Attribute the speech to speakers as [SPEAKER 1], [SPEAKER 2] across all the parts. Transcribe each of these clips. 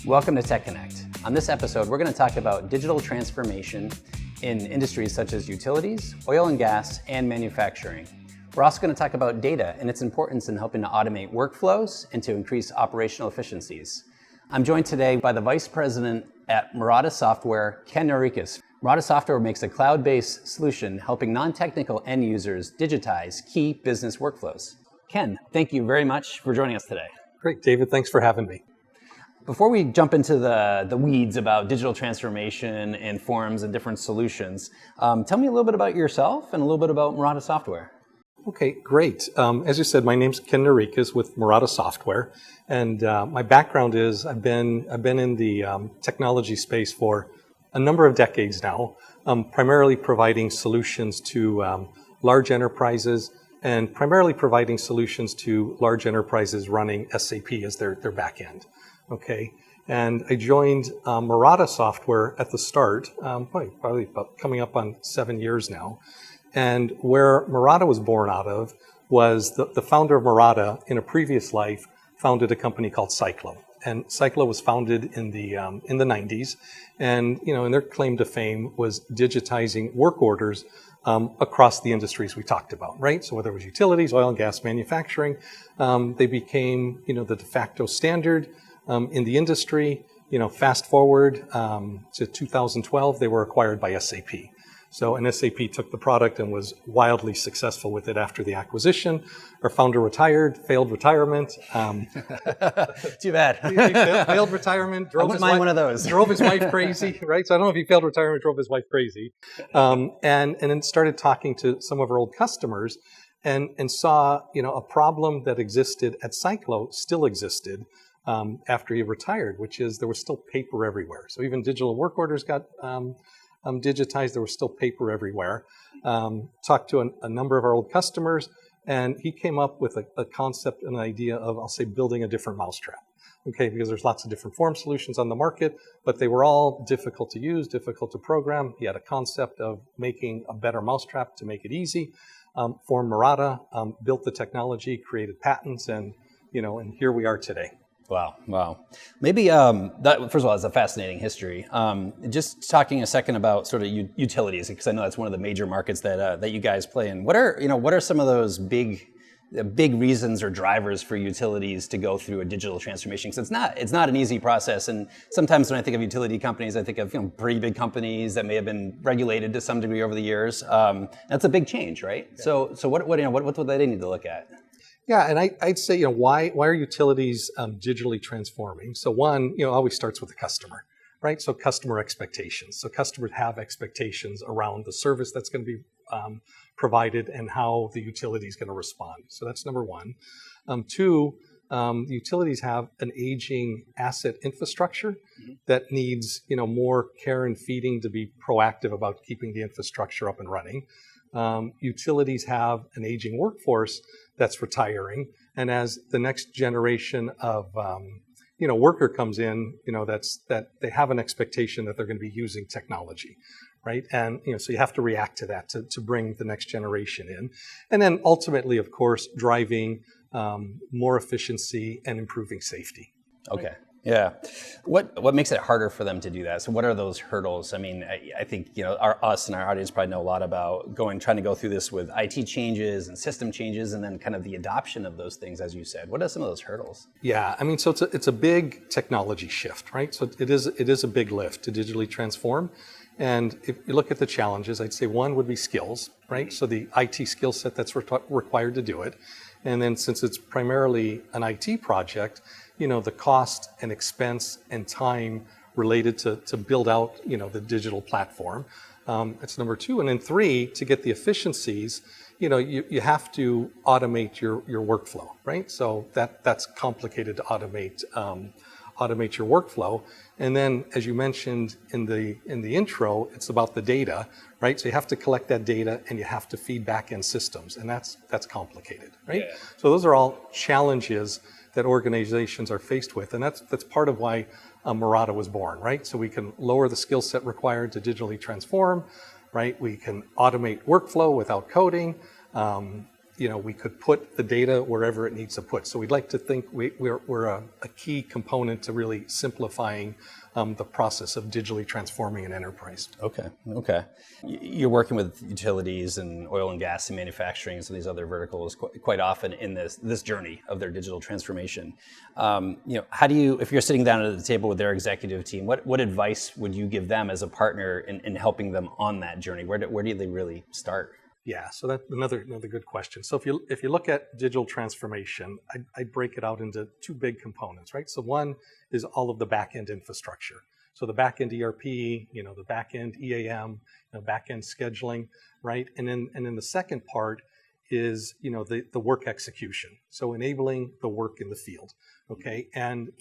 [SPEAKER 1] Welcome to TechConnect. On this episode, we're going to talk about digital transformation in industries such as utilities, oil and gas, and manufacturing. We're also going to talk about data and its importance in helping to automate workflows and to increase operational efficiencies. I'm joined today by the Vice President at Mirata Software, Ken Noreikis. Mirata Software makes a cloud-based solution helping non-technical end users digitize key business workflows. Ken, thank you very much for joining us today.
[SPEAKER 2] Great, David. Thanks for having me.
[SPEAKER 1] Before we jump into the weeds about digital transformation and forms and different solutions, tell me a little bit about yourself and a little bit about Mirata Software.
[SPEAKER 2] Okay, great. As you said, my name's Ken Noreikis with Mirata Software, and my background is I've been in the technology space for a number of decades now, primarily providing solutions to large enterprises and primarily providing solutions to large enterprises running SAP as their back end. Okay, and I joined Mirata Software at the start, probably about coming up on 7 years now. And where Mirata was born out of was the founder of Mirata in a previous life founded a company called Cyclo. And Cyclo was founded in the 90s, and and their claim to fame was digitizing work orders across the industries we talked about, right? So whether it was utilities, oil and gas, manufacturing, they became the de facto standard in the industry. Fast forward to 2012, they were acquired by SAP. So, and SAP took the product and was wildly successful with it after the acquisition. Our founder retired, failed retirement.
[SPEAKER 1] Too bad.
[SPEAKER 2] He failed retirement.
[SPEAKER 1] I wouldn't mind one of those.
[SPEAKER 2] Drove his wife crazy, right? So I don't know if he failed retirement, drove his wife crazy. And then started talking to some of our old customers and saw, a problem that existed at Cyclo still existed after he retired, which is there was still paper everywhere. So even digital work orders got digitized, there was still paper everywhere. Talked to a number of our old customers, and he came up with a concept, an idea of, I'll say, building a different mousetrap. Okay, because there's lots of different form solutions on the market, but they were all difficult to use, difficult to program. He had a concept of making a better mousetrap to make it easy. Formed Mirata, built the technology, created patents, and here we are today.
[SPEAKER 1] Wow. Maybe, that, first of all, it's a fascinating history. Just talking a second about sort of utilities, because I know that's one of the major markets that you guys play in. What are some of those big reasons or drivers for utilities to go through a digital transformation? Because it's not an easy process. And sometimes when I think of utility companies, I think of pretty big companies that may have been regulated to some degree over the years. That's a big change, right? Yeah. So what would they need to look at?
[SPEAKER 2] Yeah, and I'd say, why are utilities digitally transforming? So one, always starts with the customer, right? So customer expectations. So customers have expectations around the service that's going to be provided and how the utility is going to respond. So that's number one. Two, the utilities have an aging asset infrastructure that needs, more care and feeding to be proactive about keeping the infrastructure up and running. Utilities have an aging workforce that's retiring, and as the next generation of worker comes in, that they have an expectation that they're going to be using technology, right? And so you have to react to that to bring the next generation in, and then ultimately, of course, driving more efficiency and improving safety.
[SPEAKER 1] Okay. Right? Yeah. What makes it harder for them to do that? So what are those hurdles? I mean, I think, us and our audience probably know a lot about trying to go through this with IT changes and system changes and then kind of the adoption of those things, as you said. What are some of those hurdles?
[SPEAKER 2] Yeah. I mean, so it's a big technology shift, right? So it is a big lift to digitally transform. And if you look at the challenges, I'd say one would be skills, right? So the IT skill set that's required to do it. And then since it's primarily an IT project, the cost and expense and time related to build out, the digital platform. That's number two. And then three, to get the efficiencies, you have to automate your workflow, right? So that's complicated to automate your workflow. And then, as you mentioned in the intro, it's about the data, right? So you have to collect that data and you have to feed back in systems, and that's complicated, right? Yeah. So those are all challenges that organizations are faced with, and that's part of why Mirata was born, right? So we can lower the skill set required to digitally transform, right? We can automate workflow without coding. we could put the data wherever it needs to put. So we'd like to think we're a key component to really simplifying the process of digitally transforming an enterprise.
[SPEAKER 1] Okay. You're working with utilities and oil and gas and manufacturing and some of these other verticals quite often in this journey of their digital transformation. How do you, if you're sitting down at the table with their executive team, what advice would you give them as a partner in helping them on that journey? Where do they really start?
[SPEAKER 2] Yeah, so that's another good question. So if you look at digital transformation, I'd break it out into two big components, right? So one is all of the back-end infrastructure. So the back-end ERP, the back-end EAM, back-end scheduling, right? And then the second part is the work execution. So enabling the work in the field, okay? And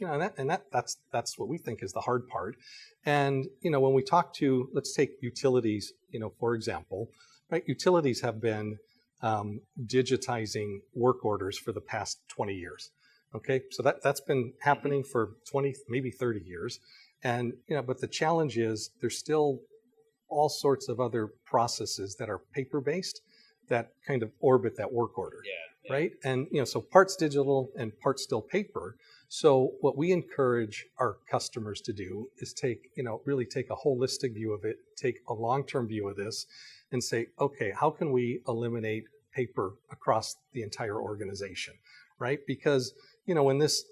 [SPEAKER 2] that's what we think is the hard part. And when we talk to, let's take utilities, for example. Right, utilities have been digitizing work orders for the past 20 years. Okay, so that's been happening for 20, maybe 30 years, and but the challenge is there's still all sorts of other processes that are paper-based that kind of orbit that work order. Yeah. Right, and so parts digital and parts still paper. So what we encourage our customers to do is really take a holistic view of it, take a long-term view of this, and say, okay, how can we eliminate paper across the entire organization, right? Because when this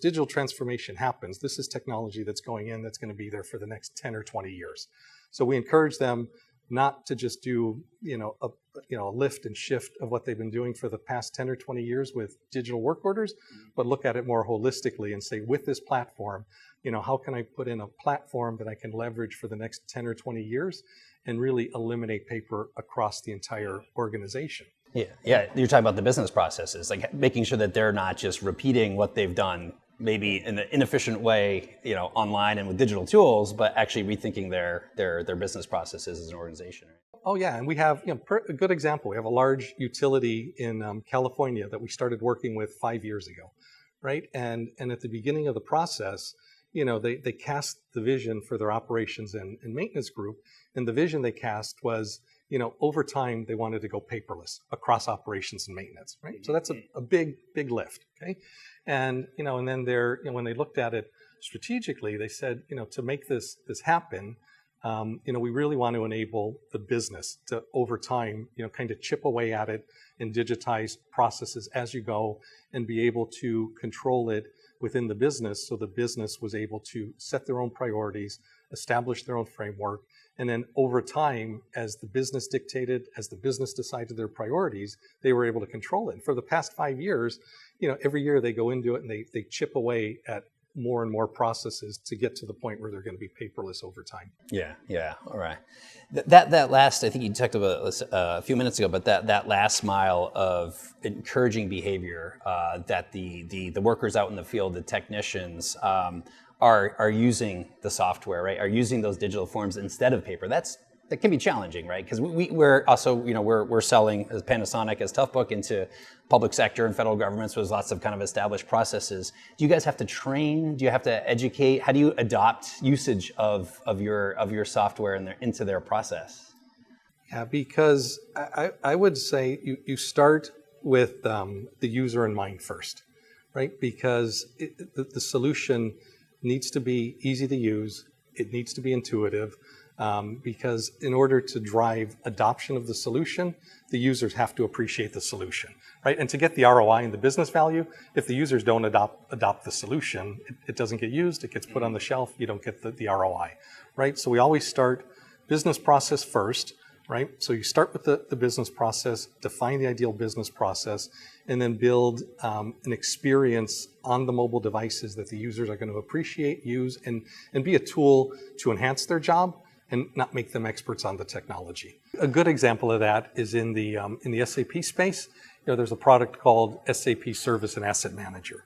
[SPEAKER 2] digital transformation happens, this is technology that's going in that's going to be there for the next 10 or 20 years. So we encourage them not to just do a lift and shift of what they've been doing for the past 10 or 20 years with digital work orders, but look at it more holistically and say, with this platform, how can I put in a platform that I can leverage for the next 10 or 20 years and really eliminate paper across the entire organization?
[SPEAKER 1] Yeah. You're talking about the business processes, like making sure that they're not just repeating what they've done maybe in an inefficient way, online and with digital tools, but actually rethinking their business processes as an organization.
[SPEAKER 2] Oh yeah, and we have a good example. We have a large utility in California that we started working with 5 years ago, right? And at the beginning of the process, they cast the vision for their operations and maintenance group, and the vision they cast was, over time they wanted to go paperless across operations and maintenance, right? So that's a big lift, okay? And and then when they looked at it strategically, they said, to make this happen, we really want to enable the business to, over time, kind of chip away at it and digitize processes as you go and be able to control it within the business, so the business was able to set their own priorities, establish their own framework, and then over time, as the business dictated, as the business decided their priorities, they were able to control it. And for the past 5 years, every year they go into it and they chip away at more and more processes to get to the point where they're going to be paperless over time.
[SPEAKER 1] Yeah. All right. That last, I think you talked about this a few minutes ago, but that last mile of encouraging behavior that the workers out in the field, the technicians, are using the software, right? Are using those digital forms instead of paper. That can be challenging, right? Because we're also, we're selling as Panasonic, as Toughbook into public sector and federal governments, so there's lots of kind of established processes. Do you guys have to train? Do you have to educate? How do you adopt usage of your software into their process?
[SPEAKER 2] Yeah, because I would say you start with the user in mind first, right? Because the solution needs to be easy to use. It needs to be intuitive. Because in order to drive adoption of the solution, the users have to appreciate the solution, right? And to get the ROI and the business value, if the users don't adopt the solution, it doesn't get used, it gets put on the shelf, you don't get the ROI, right? So we always start business process first, right? So you start with the business process, define the ideal business process, and then build an experience on the mobile devices that the users are going to appreciate, use, and be a tool to enhance their job and not make them experts on the technology. A good example of that is in the SAP space. There's a product called SAP Service and Asset Manager,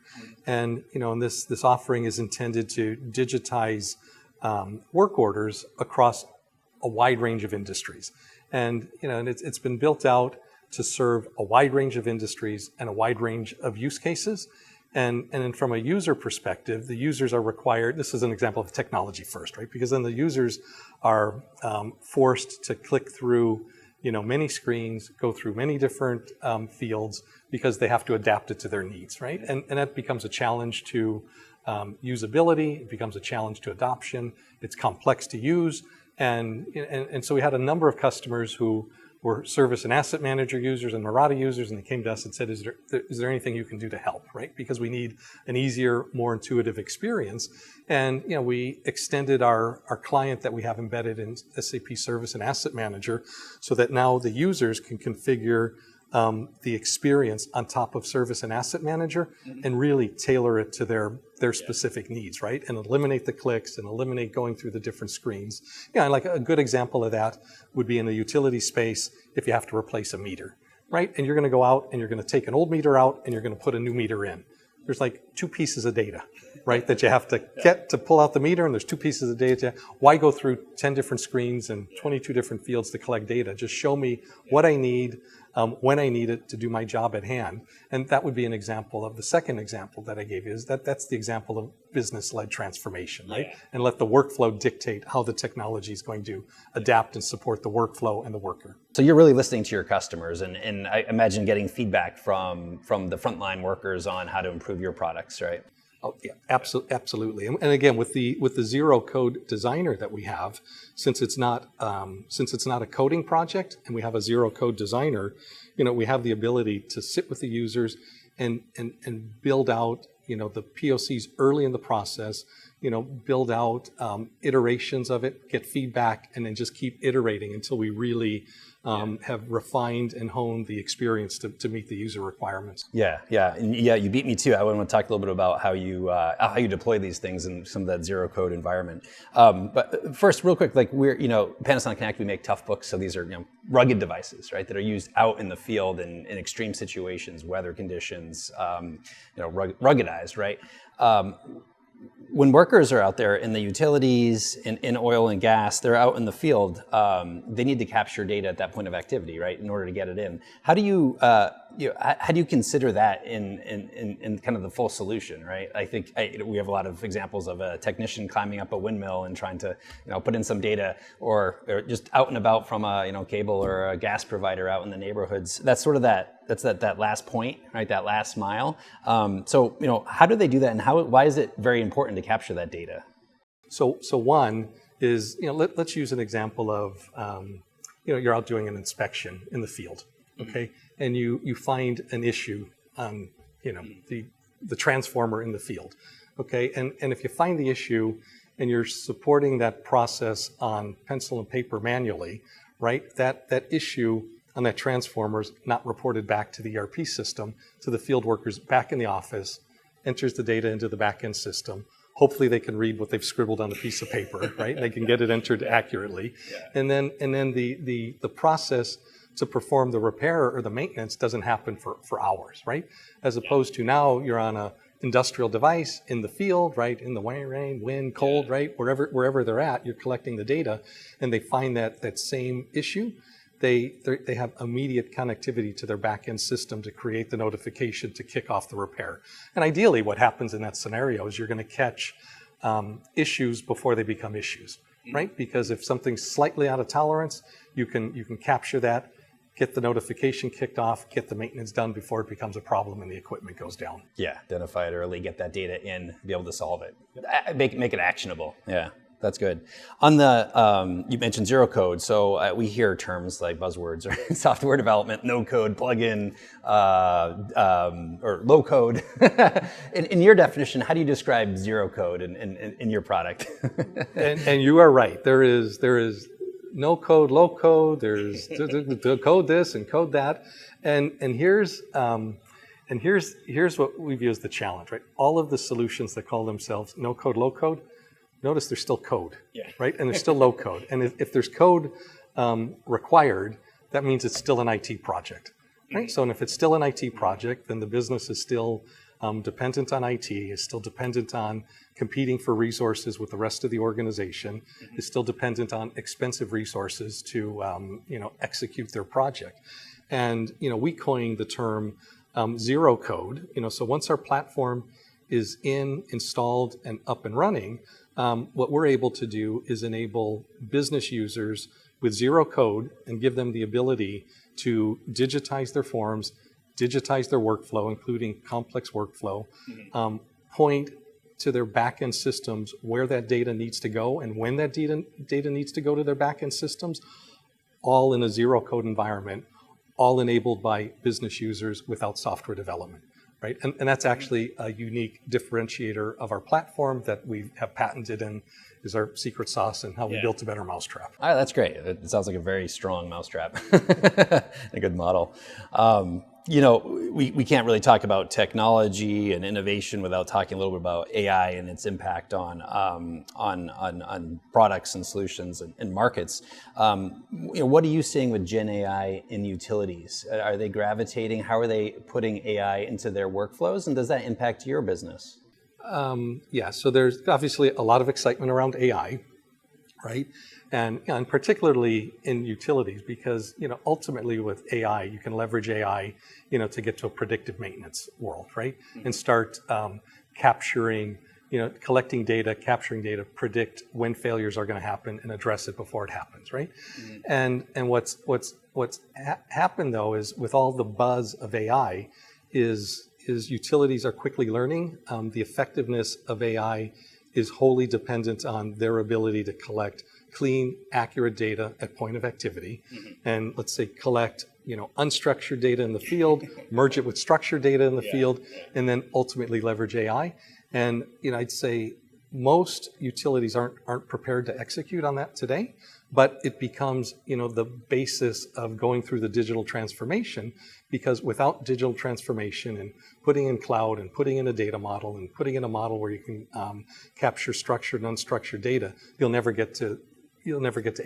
[SPEAKER 2] and and this offering is intended to digitize work orders across a wide range of industries, and it's been built out to serve a wide range of industries and a wide range of use cases. And then from a user perspective, the users are required, this is an example of technology first, right? Because then the users are forced to click through many screens, go through many different fields because they have to adapt it to their needs, right? And that becomes a challenge to usability. It becomes a challenge to adoption. It's complex to use. And so we had a number of customers who were service and asset manager users and Mirata users, and they came to us and said, is there anything you can do to help, right? Because we need an easier, more intuitive experience. And we extended our client that we have embedded in SAP Service and Asset Manager so that now the users can configure the experience on top of Service and Asset Manager and really tailor it to their specific needs, right? And eliminate the clicks and eliminate going through the different screens. And like a good example of that would be in the utility space if you have to replace a meter, right? And you're going to go out and you're going to take an old meter out and you're going to put a new meter in. There's like 2 pieces of data, right, that you have to get to pull out the meter, and there's 2 pieces of data. Why go through 10 different screens and 22 different fields to collect data? Just show me what I need, when I need it to do my job at hand. And that would be an example of the second example that I gave you, is that's the example of business-led transformation, right? Yeah. And let the workflow dictate how the technology is going to adapt and support the workflow and the worker.
[SPEAKER 1] So you're really listening to your customers, and I imagine getting feedback from the frontline workers on how to improve your products, right?
[SPEAKER 2] Oh, yeah, absolutely. And again, with the zero code designer that we have, since it's not a coding project and we have a zero code designer, we have the ability to sit with the users and build out, the POCs early in the process, build out iterations of it, get feedback, and then just keep iterating until we really have refined and honed the experience to meet the user requirements.
[SPEAKER 1] Yeah, you beat me too. I want to talk a little bit about how you deploy these things in some of that zero code environment. But first, real quick, like Panasonic Connect, we make tough books, so these are rugged devices, right, that are used out in the field in extreme situations, weather conditions, ruggedized, right? When workers are out there in the utilities, in oil and gas, they're out in the field. They need to capture data at that point of activity, right, in order to get it in. How do you consider that in kind of the full solution, right? I think we have a lot of examples of a technician climbing up a windmill and trying to put in some data, or just out and about from a cable or a gas provider out in the neighborhoods. That's sort of that last point, right? That last mile. So how do they do that, and why is it very important to capture that data?
[SPEAKER 2] So one is let's use an example of you're out doing an inspection in the field, okay, and you find an issue on the transformer in the field, okay, and if you find the issue and you're supporting that process on pencil and paper manually, right, that issue on that transformer is not reported back to the ERP system, to the field workers back in the office, enters the data into the back-end system. Hopefully they can read what they've scribbled on a piece of paper, right? They can get it entered accurately. Yeah. And then the process to perform the repair or the maintenance doesn't happen for hours, right? As opposed to now you're on a industrial device in the field, right? In the rain, wind, cold, right? Wherever they're at, you're collecting the data, and they find that same issue. They have immediate connectivity to their back-end system to create the notification to kick off the repair. And ideally, what happens in that scenario is you're going to catch issues before they become issues, right? Because if something's slightly out of tolerance, you can capture that, get the notification kicked off, get the maintenance done before it becomes a problem and the equipment goes down.
[SPEAKER 1] Yeah, identify it early, get that data in, be able to solve it, make it actionable. Yeah. That's good. On the, you mentioned zero code, so we hear terms like buzzwords or software development, no code, plugin, or low code. In your definition, how do you describe zero code in your product?
[SPEAKER 2] and you are right. There is no code, low code. There's code this and code that, and here's what we view as the challenge, right? All of the solutions that call themselves no code, low code. Notice there's still code, right? And there's still low code. And if there's code required, that means it's still an IT project, right? So, and if it's still an IT project, then the business is still dependent on IT, is still dependent on competing for resources with the rest of the organization, is still dependent on expensive resources to, execute their project. And, we coined the term zero code, so once our platform is installed, and up and running, what we're able to do is enable business users with zero code and give them the ability to digitize their forms, digitize their workflow, including complex workflow, point to their back-end systems where that data needs to go and when that data needs to go to their back-end systems, all in a zero-code environment, all enabled by business users without software development, right? And that's actually a unique differentiator of our platform that we have patented and is our secret sauce and how we built a better mousetrap.
[SPEAKER 1] All right, that's great. It sounds like a very strong mousetrap, a good model. We can't really talk about technology and innovation without talking a little bit about AI and its impact on products and solutions and markets. What are you seeing with Gen AI in utilities? Are they gravitating? How are they putting AI into their workflows? And does that impact your business?
[SPEAKER 2] So there's obviously a lot of excitement around AI, right? And particularly in utilities, because ultimately with AI, you can leverage AI, to get to a predictive maintenance world, right? And start capturing, collecting data, capturing data, predict when failures are going to happen, and address it before it happens, right? And what's happened though is with all the buzz of AI, is utilities are quickly learning the effectiveness of AI is wholly dependent on their ability to collect clean, accurate data at point of activity, and let's say collect, unstructured data in the field, merge it with structured data in the field, and then ultimately leverage AI. And I'd say most utilities aren't prepared to execute on that today, but it becomes the basis of going through the digital transformation, because without digital transformation and putting in cloud and putting in a data model and putting in a model where you can capture structured and unstructured data, you'll never get to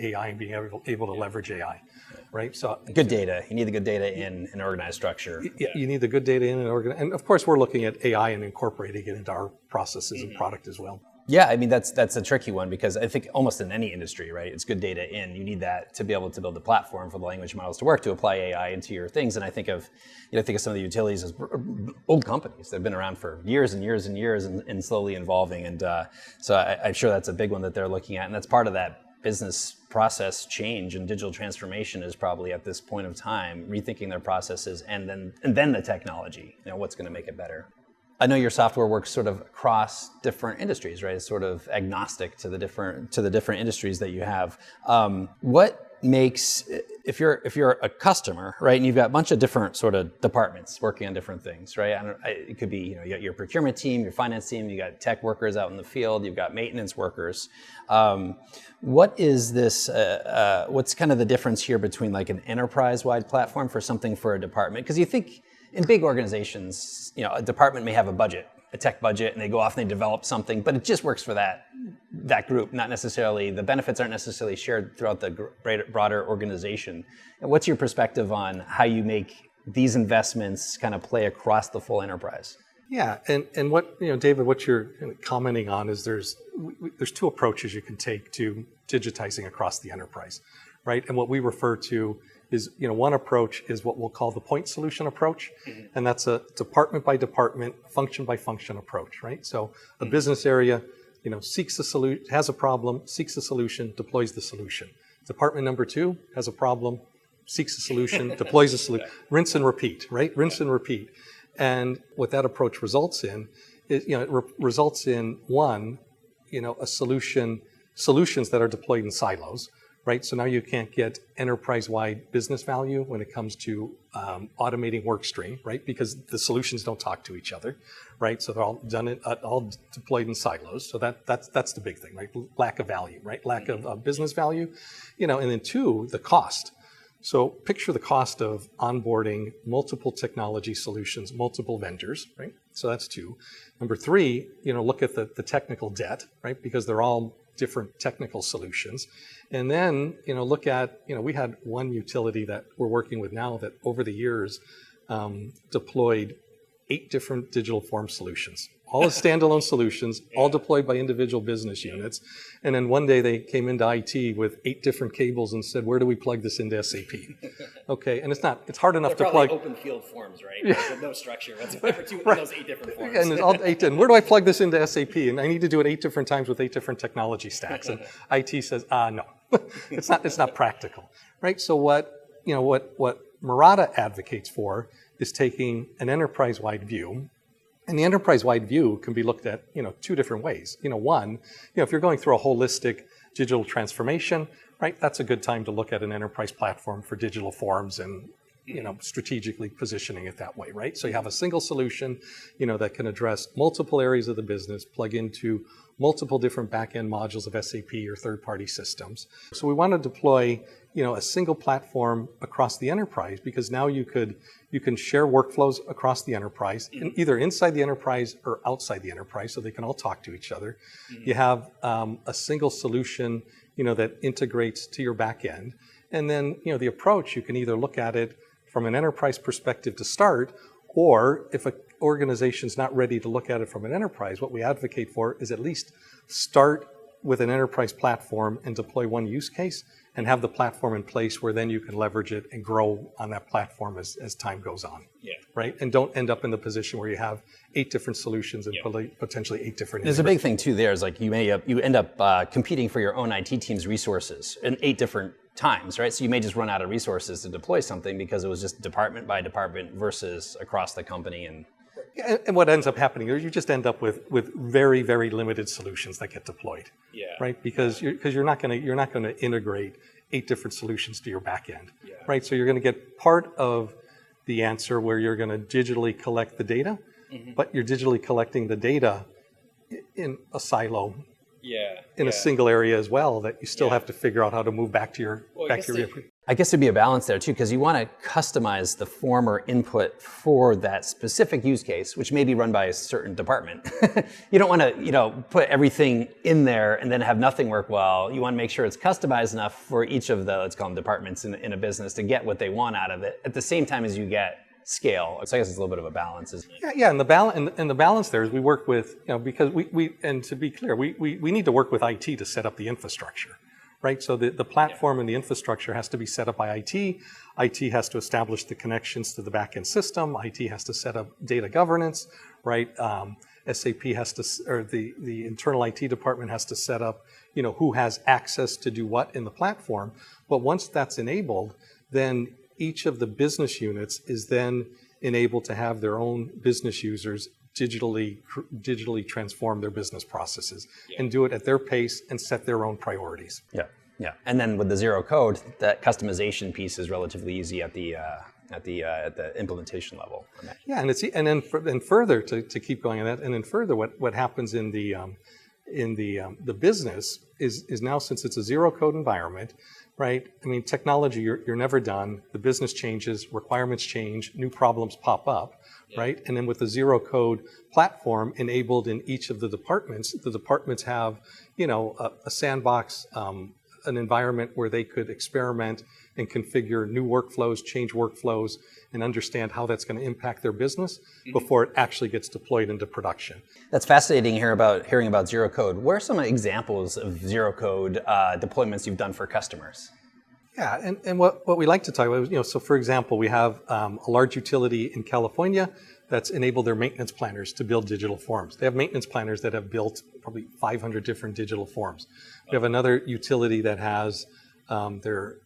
[SPEAKER 2] AI and being able to leverage AI, right? So
[SPEAKER 1] good data. You need the good data in an organized structure.
[SPEAKER 2] You need the good data in an organized, and of course we're looking at AI and incorporating it into our processes and product as well.
[SPEAKER 1] Yeah, I mean that's a tricky one, because I think almost in any industry, right, it's good data in. You need that to be able to build a platform for the language models to work, to apply AI into your things. And I think of some of the utilities as old companies that have been around for years and years and years and slowly evolving. And so I'm sure that's a big one that they're looking at, and that's part of that business process change and digital transformation is probably at this point of time rethinking their processes and then the technology. What's going to make it better. I know your software works sort of across different industries, right? It's sort of agnostic to the different industries that you have. What makes, if you're a customer, right, and you've got a bunch of different sort of departments working on different things, right? It could be, you got your procurement team, your finance team, you got tech workers out in the field, you've got maintenance workers. What is this? What's kind of the difference here between like an enterprise-wide platform for something for a department? Because you think in big organizations, a department may have a budget, a tech budget, and they go off and they develop something, but it just works for that group, not necessarily, the benefits aren't necessarily shared throughout the broader organization. And what's your perspective on how you make these investments kind of play across the full enterprise?
[SPEAKER 2] Yeah, and what, David, what you're commenting on is there's two approaches you can take to digitizing across the enterprise, right? And what we refer to is, one approach is what we'll call the point solution approach, and that's a department by department, function by function approach, right? So a business area, seeks a solution, has a problem, seeks a solution, deploys the solution. Department number 2 has a problem, seeks a solution, deploys a solution. Rinse and repeat, right? Rinse and repeat. And what that approach results in is, results in one, a solutions that are deployed in silos, right? So now you can't get enterprise-wide business value when it comes to automating work stream, right? Because the solutions don't talk to each other, right? So they're all all deployed in silos. So that's the big thing, right? Lack of value, right? Lack of business value, and then 2, the cost. So picture the cost of onboarding multiple technology solutions, multiple vendors, right? So that's 2. Number 3, look at the technical debt, right? Because they're all different technical solutions. And then, look at, we had one utility that we're working with now that over the years deployed 8 different digital form solutions, all as standalone solutions, all deployed by individual business units. And then one day they came into IT with 8 different cables and said, where do we plug this into SAP? Okay, and it's hard enough to plug.
[SPEAKER 1] Open field forms, right? With no structure whatsoever to those 8 different forms.
[SPEAKER 2] And it's all 8, and where do I plug this into SAP? And I need to do it 8 different times with 8 different technology stacks. And IT says, no. It's not practical, right? So what Mirata advocates for is taking an enterprise-wide view. And the enterprise-wide view can be looked at, two different ways. One, if you're going through a holistic digital transformation, right, that's a good time to look at an enterprise platform for digital forms and, strategically positioning it that way, right? So you have a single solution, that can address multiple areas of the business, plug into multiple different back-end modules of SAP or third-party systems. So we want to deploy, a single platform across the enterprise, because now you can share workflows across the enterprise, either inside the enterprise or outside the enterprise, so they can all talk to each other. You have a single solution, that integrates to your back end. And then, the approach, you can either look at it from an enterprise perspective to start, or if an organization's not ready to look at it from an enterprise, what we advocate for is at least start with an enterprise platform and deploy one use case and have the platform in place where then you can leverage it and grow on that platform as time goes on. Yeah. Right? And don't end up in the position where you have 8 different solutions and potentially 8 different.
[SPEAKER 1] There's a big thing too there is like you end up competing for your own IT team's resources in 8 different times, right? So you may just run out of resources to deploy something because it was just department by department versus across the company.
[SPEAKER 2] And what ends up happening is you just end up with very, very limited solutions that get deployed, right? Because you're not going to integrate 8 different solutions to your back end, right? So you're going to get part of the answer where you're going to digitally collect the data, but you're digitally collecting the data in a silo. A single area as well that you still have to figure out how to move back to your
[SPEAKER 1] I guess there'd be a balance there too, because you want to customize the form or input for that specific use case, which may be run by a certain department. You don't want to, put everything in there and then have nothing work well. You want to make sure it's customized enough for each of the, let's call them departments in a business to get what they want out of it at the same time as you get scale. So I guess it's a little bit of a balance, isn't it?
[SPEAKER 2] Yeah, and the balance there is we work with, because and to be clear, we need to work with IT to set up the infrastructure, right? So the platform and the infrastructure has to be set up by IT. IT has to establish the connections to the back-end system. IT has to set up data governance, right? SAP has to, or the internal IT department has to set up, who has access to do what in the platform. But once that's enabled, then each of the business units is then enabled to have their own business users digitally transform their business processes and do it at their pace and set their own priorities.
[SPEAKER 1] Yeah. And then with the zero code, that customization piece is relatively easy at the implementation level.
[SPEAKER 2] Yeah, and then further to keep going on that, and then further what happens in the business is now, since it's a zero code environment, right? I mean, technology, you're never done. The business changes, requirements change, new problems pop up, right? And then with the zero code platform enabled in each of the departments have, a sandbox, an environment where they could experiment and configure new workflows, change workflows, and understand how that's going to impact their business before it actually gets deployed into production.
[SPEAKER 1] That's fascinating hearing about zero code. What are some examples of zero code deployments you've done for customers?
[SPEAKER 2] Yeah, and what we like to talk about is, so for example, we have a large utility in California that's enabled their maintenance planners to build digital forms. They have maintenance planners that have built probably 500 different digital forms. We have another utility that has their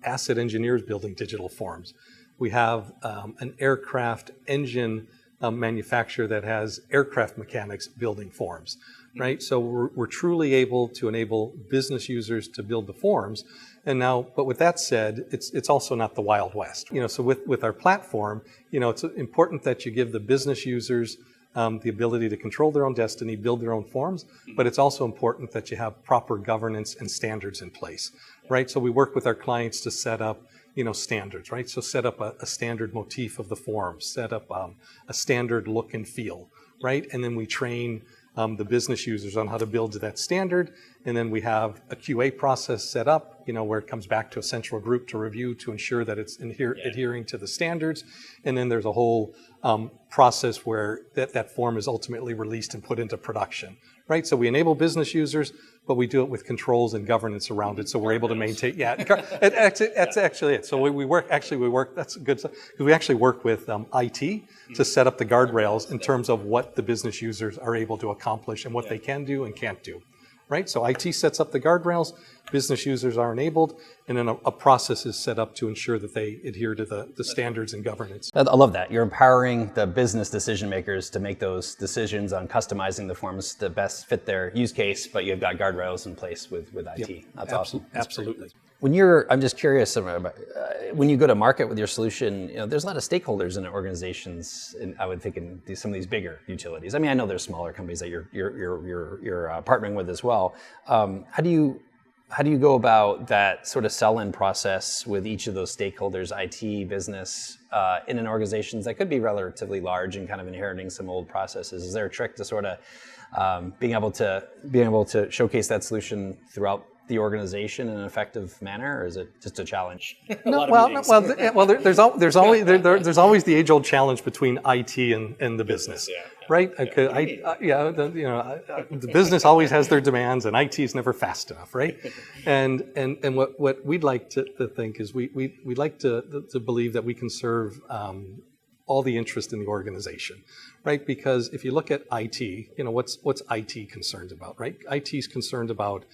[SPEAKER 2] asset engineers building digital forms. We have an aircraft engine manufacturer that has aircraft mechanics building forms, right? So we're truly able to enable business users to build the forms. And now, but with that said, it's also not the Wild West. So with our platform, it's important that you give the business users the ability to control their own destiny, build their own forms, but it's also important that you have proper governance and standards in place, right? So we work with our clients to set up, standards, right? So set up a standard motif of the form, set up a standard look and feel, right? And then we train the business users on how to build to that standard. And then we have a QA process set up, where it comes back to a central group to review to ensure that it's adhering to the standards. And then there's a whole process where that form is ultimately released and put into production, right? So we enable business users, but we do it with controls and governance around it, so we're able to maintain. Yeah, that's actually it. So we work. That's good stuff, because we actually work with IT to set up the guardrails in terms of what the business users are able to accomplish and what they can do and can't do, right? So IT sets up the guardrails. business users are enabled, and then a process is set up to ensure that they adhere to the standards and governance.
[SPEAKER 1] I love that. You're empowering the business decision makers to make those decisions on customizing the forms to best fit their use case, but you've got guardrails in place with IT.
[SPEAKER 2] Yep.
[SPEAKER 1] That's awesome. That's
[SPEAKER 2] absolutely.
[SPEAKER 1] I'm just curious about when you go to market with your solution, there's a lot of stakeholders in organizations, and I would think in some of these bigger utilities. I mean, I know there's smaller companies that you're partnering with as well. How do you go about that sort of sell-in process with each of those stakeholders, IT, business, in an organization that could be relatively large and kind of inheriting some old processes? Is there a trick to sort of being able to showcase that solution throughout the organization in an effective manner, or is it just a challenge?
[SPEAKER 2] There's always the age-old challenge between IT and the business, right? The business always has their demands, and IT is never fast enough, right? And what we'd like to think is we'd like to believe that we can serve all the interest in the organization, right? Because if you look at IT, what's IT concerned about, right? IT is concerned about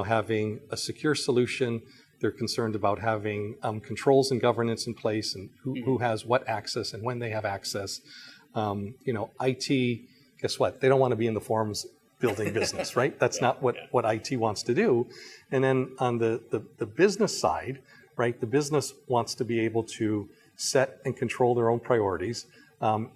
[SPEAKER 2] having a secure solution. They're concerned about having controls and governance in place, and who has what access and when they have access. IT, guess what? They don't want to be in the forms building business, right? That's not what IT wants to do. And then on the business side, right? The business wants to be able to set and control their own priorities,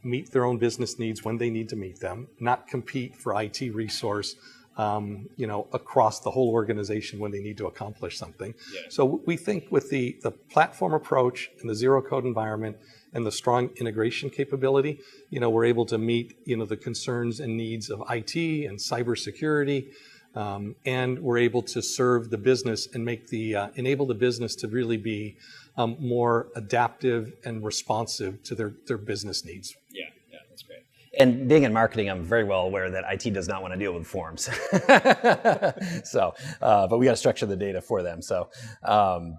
[SPEAKER 2] meet their own business needs when they need to meet them, not compete for IT resource across the whole organization when they need to accomplish something. Yeah. So we think with the platform approach and the zero code environment and the strong integration capability, we're able to meet, the concerns and needs of IT and cybersecurity, and we're able to serve the business and enable the business to really be more adaptive and responsive to their business needs.
[SPEAKER 1] Yeah, that's great. And being in marketing, I'm very well aware that IT does not want to deal with forms. But we got to structure the data for them. So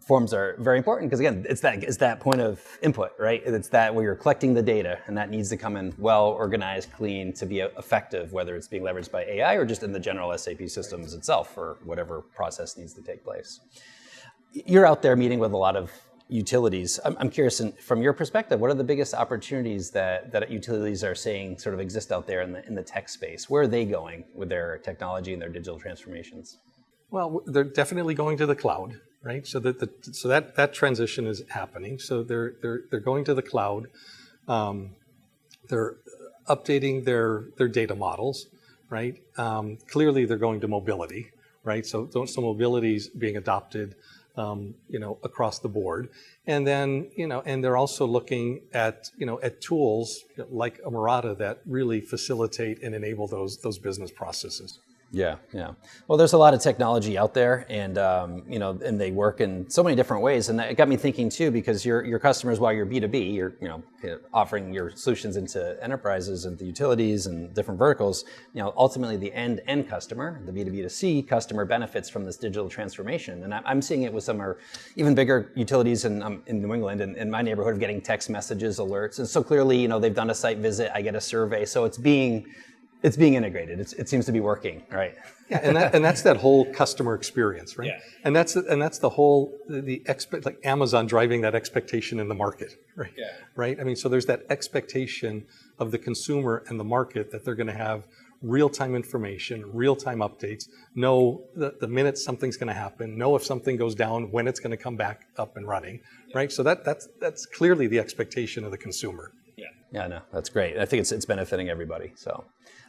[SPEAKER 1] forms are very important because, again, it's that point of input, right? It's that where you're collecting the data, and that needs to come in well organized, clean to be effective, whether it's being leveraged by AI or just in the general SAP systems itself for whatever process needs to take place. You're out there meeting with a lot of utilities. I'm curious, from your perspective, what are the biggest opportunities that utilities are saying sort of exist out there in the tech space? Where are they going with their technology and their digital transformations?
[SPEAKER 2] Well, they're definitely going to the cloud, right? So that transition is happening. So they're going to the cloud. They're updating their data models, right? Clearly, they're going to mobility, right? So mobility is being adopted across the board. And then, and they're also looking at tools like a Mirata that really facilitate and enable those business processes.
[SPEAKER 1] Yeah. Well, there's a lot of technology out there, and and they work in so many different ways. And it got me thinking too, because your customers, while you're B2B, you're offering your solutions into enterprises and the utilities and different verticals. Ultimately the end customer, the B2B2C customer, benefits from this digital transformation. And I'm seeing it with some even bigger utilities in New England and in my neighborhood, of getting text messages, alerts, and so clearly they've done a site visit. I get a survey, so it's being integrated. It seems to be working, right?
[SPEAKER 2] Yeah, and that's that whole customer experience, right? Yeah. And that's the whole like Amazon driving that expectation in the market, right? Yeah. Right. I mean, so there's that expectation of the consumer and the market that they're going to have real-time information, real-time updates, know the minute something's going to happen, know if something goes down, when it's going to come back up and running, right? So that's clearly the expectation of the consumer.
[SPEAKER 1] Yeah, no, that's great. I think it's benefiting everybody. So,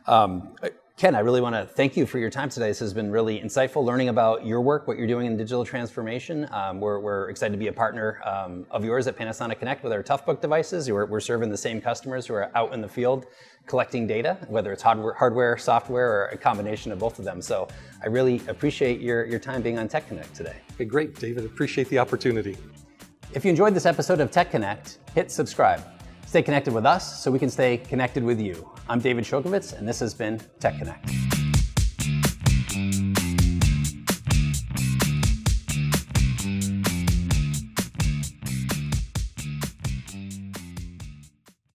[SPEAKER 1] Ken, I really want to thank you for your time today. This has been really insightful, learning about your work, what you're doing in digital transformation. We're excited to be a partner of yours at Panasonic Connect with our Toughbook devices. We're serving the same customers who are out in the field collecting data, whether it's hardware, software, or a combination of both of them. So I really appreciate your time being on TechConnect today.
[SPEAKER 2] Okay, great, David. Appreciate the opportunity.
[SPEAKER 1] If you enjoyed this episode of TechConnect, hit subscribe. Stay connected with us so we can stay connected with you. I'm David Sholkovitz, and this has been TechConnect.